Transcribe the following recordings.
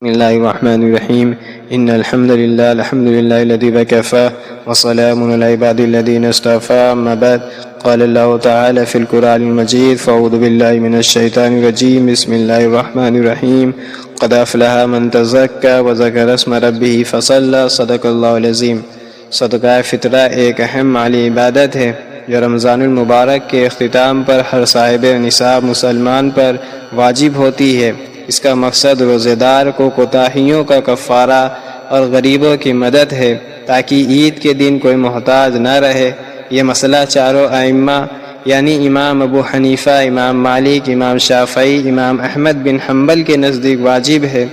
بسم الله الرحمن الرحيم إن الحمد لله الذي وكفى وسلام على عباده الذين اصطفى أما بعد قال الله تعالى في القرآن المجيد فأعوذ بالله من الشيطان الرجيم بسم الله الرحمن الرحيم قد أفلح من تزكى وذكر اسم ربه فصلى صدق اللہ العظیم۔ صدقہ فطرہ ایک اہم مالی عبادت ہے جو رمضان المبارک کے اختتام پر ہر صاحب نصاب مسلمان پر واجب ہوتی ہے۔ اس کا مقصد روزہ دار کو کوتاہیوں کا کفارہ اور غریبوں کی مدد ہے تاکہ عید کے دن کوئی محتاج نہ رہے۔ یہ مسئلہ چاروں ائمہ یعنی امام ابو حنیفہ، امام مالک، امام شافعی، امام احمد بن حنبل کے نزدیک واجب ہے،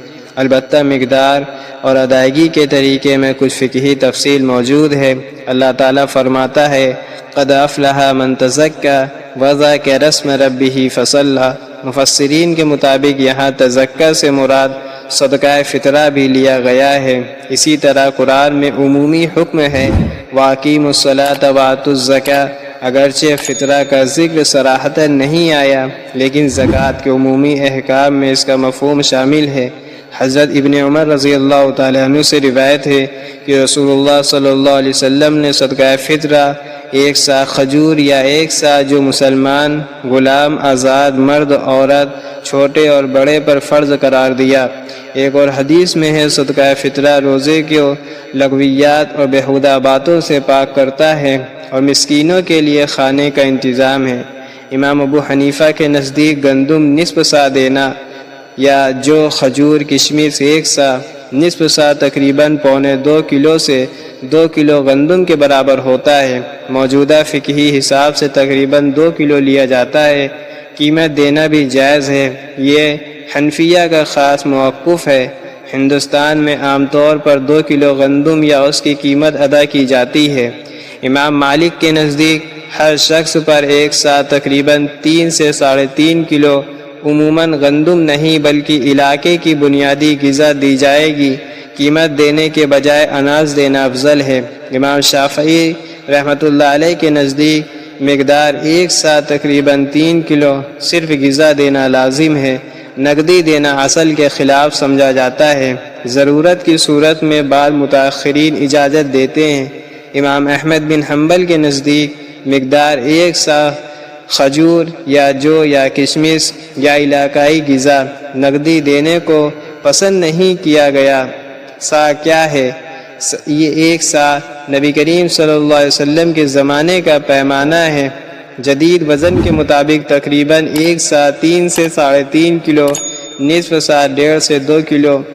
البتہ مقدار اور ادائیگی کے طریقے میں کچھ فقہی تفصیل موجود ہے۔ اللہ تعالیٰ فرماتا ہے قد افلح من تزکى وذکر اسم ربہ فصلی۔ مفسرین کے مطابق یہاں تزکیٰ سے مراد صدقہ فطرہ بھی لیا گیا ہے۔ اسی طرح قرآن میں عمومی حکم ہے وَأَقِیمُوا الصَّلَاةَ وَآتُوا الزَّکَاةَ، اگرچہ فطرہ کا ذکر صراحتاً نہیں آیا لیکن زکوٰۃ کے عمومی احکام میں اس کا مفہوم شامل ہے۔ حضرت ابن عمر رضی اللہ تعالیٰ عنہ سے روایت ہے کہ رسول اللہ صلی اللہ علیہ وسلم نے صدقہ فطرہ ایک سا کھجور یا ایک سا جو مسلمان غلام، آزاد، مرد، عورت، چھوٹے اور بڑے پر فرض قرار دیا۔ ایک اور حدیث میں ہے صدقہ فطرہ روزے کو لغویات اور بیہودہ باتوں سے پاک کرتا ہے اور مسکینوں کے لیے کھانے کا انتظام ہے۔ امام ابو حنیفہ کے نزدیک گندم نصف سا دینا یا جو کھجور کشمش ایک سا، نصف سا تقریباً 2.25 کلو سے 2 کلو گندم کے برابر ہوتا ہے۔ موجودہ فقہی حساب سے تقریباً 2 کلو لیا جاتا ہے۔ قیمت دینا بھی جائز ہے۔ یہ حنفیہ کا خاص موقف ہے۔ ہندوستان میں عام طور پر 2 کلو گندم یا اس کی قیمت ادا کی جاتی ہے۔ امام مالک کے نزدیک ہر شخص پر ایک سا تقریباً 3 سے 3.5 کلو عموماً گندم نہیں بلکہ علاقے کی بنیادی غذا دی جائے گی۔ قیمت دینے کے بجائے اناج دینا افضل ہے۔ امام شافعی رحمۃ اللہ علیہ کے نزدیک مقدار ایک سا تقریباً 3 کلو صرف غذا دینا لازم ہے۔ نقدی دینا اصل کے خلاف سمجھا جاتا ہے۔ ضرورت کی صورت میں بعض متاخرین اجازت دیتے ہیں۔ امام احمد بن حنبل کے نزدیک مقدار ایک سا کھجور یا جو یا کشمش یا علاقائی غذا نقدی دینے کو پسند نہیں کیا گیا۔ سا کیا ہے؟ یہ ایک سا نبی کریم صلی اللہ علیہ وسلم کے زمانے کا پیمانہ ہے۔ جدید وزن کے مطابق تقریباً ایک سا 3 سے 3.5 کلو، نصف سا 1.5 سے 2 کلو۔